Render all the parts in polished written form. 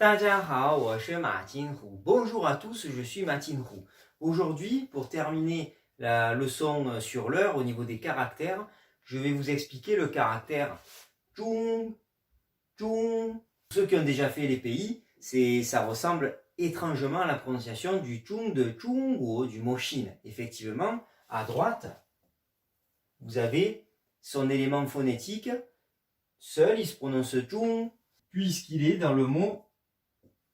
大家好，我是马金虎. Bonjour à tous, je suis Martin Hu. Aujourd'hui, pour terminer la leçon sur l'heure au niveau des caractères, je vais vous expliquer le caractère Zhong, Zhong. Ceux qui ont déjà fait les pays, ça ressemble étrangement à la prononciation du Zhong de Zhongguo, du mot Chine. Effectivement, à droite, vous avez son élément phonétique. Seul, il se prononce Zhong, puisqu'il est dans le mot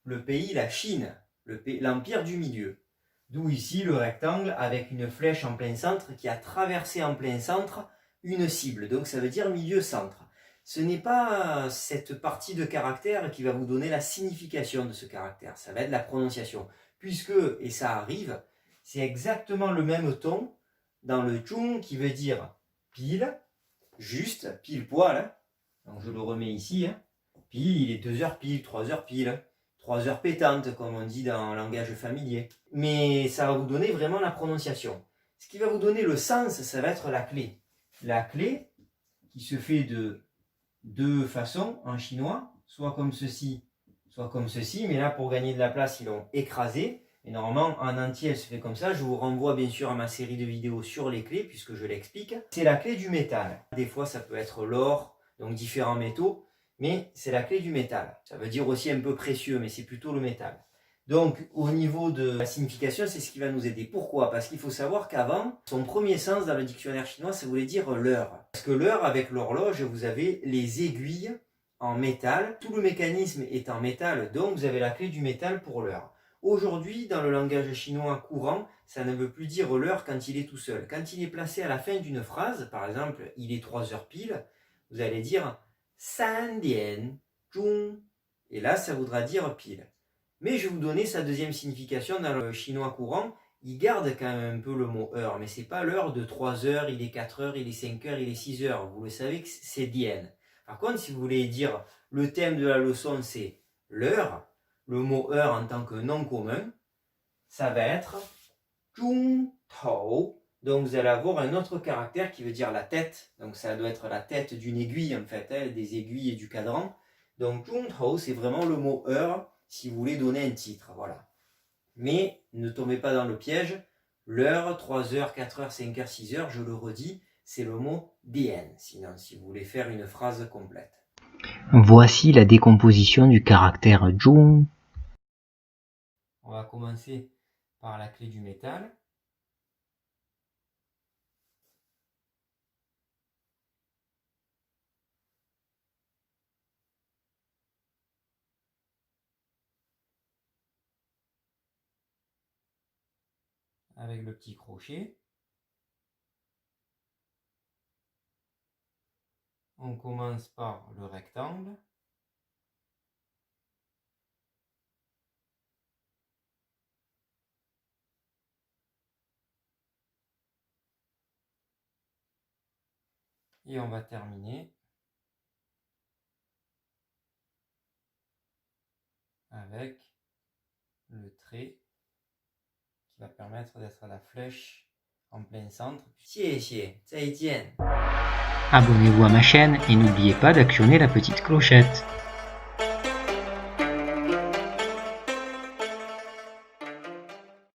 le pays, la Chine, l'empire du milieu. D'où ici le rectangle avec une flèche en plein centre qui a traversé en plein centre une cible. Donc ça veut dire milieu-centre. Ce n'est pas cette partie de caractère qui va vous donner la signification de ce caractère. Ça va être la prononciation. Puisque, et ça arrive, c'est exactement le même ton dans le zhong qui veut dire pile, juste, pile poil. Hein. Donc je le remets ici. Hein. Pile, il est 2 heures pile, 3 heures pile. 3 heures pétantes, comme on dit dans le langage familier. Mais ça va vous donner vraiment la prononciation. Ce qui va vous donner le sens, ça va être la clé. La clé, qui se fait de deux façons en chinois, soit comme ceci, soit comme ceci. Mais là, pour gagner de la place, ils l'ont écrasé. Et normalement, en entier, elle se fait comme ça. Je vous renvoie bien sûr à ma série de vidéos sur les clés, puisque je l'explique. C'est la clé du métal. Des fois, ça peut être l'or, donc différents métaux. Mais c'est la clé du métal. Ça veut dire aussi un peu précieux, mais c'est plutôt le métal. Donc, au niveau de la signification, c'est ce qui va nous aider. Pourquoi? Parce qu'il faut savoir qu'avant, son premier sens dans le dictionnaire chinois, ça voulait dire l'heure. Parce que l'heure, avec l'horloge, vous avez les aiguilles en métal. Tout le mécanisme est en métal, donc vous avez la clé du métal pour l'heure. Aujourd'hui, dans le langage chinois courant, ça ne veut plus dire l'heure quand il est tout seul. Quand il est placé à la fin d'une phrase, par exemple, il est 3 heures pile, vous allez dire 3 dian zhong. Et là, ça voudra dire pile. Mais je vais vous donner sa deuxième signification dans le chinois courant. Il garde quand même un peu le mot heure, mais c'est pas l'heure de 3 heures, il est 4 heures, il est 5 heures, il est 6 heures. Vous le savez que c'est dian. Par contre, si vous voulez dire le thème de la leçon, c'est l'heure, le mot heure en tant que nom commun, ça va être zhong tao. Donc vous allez avoir un autre caractère qui veut dire la tête. Donc ça doit être la tête d'une aiguille en fait, hein, des aiguilles et du cadran. Donc zhong tao, c'est vraiment le mot heure si vous voulez donner un titre. Voilà. Mais ne tombez pas dans le piège. L'heure, 3 heures, 4 heures, 5 heures, 6 heures, je le redis, c'est le mot dian. Sinon, si vous voulez faire une phrase complète. Voici la décomposition du caractère zhong. On va commencer par la clé du métal. Avec le petit crochet. On commence par le rectangle. Et on va terminer avec le trait qui va permettre d'être la flèche en plein centre. 谢谢，再见. Abonnez-vous à ma chaîne et n'oubliez pas d'actionner la petite clochette.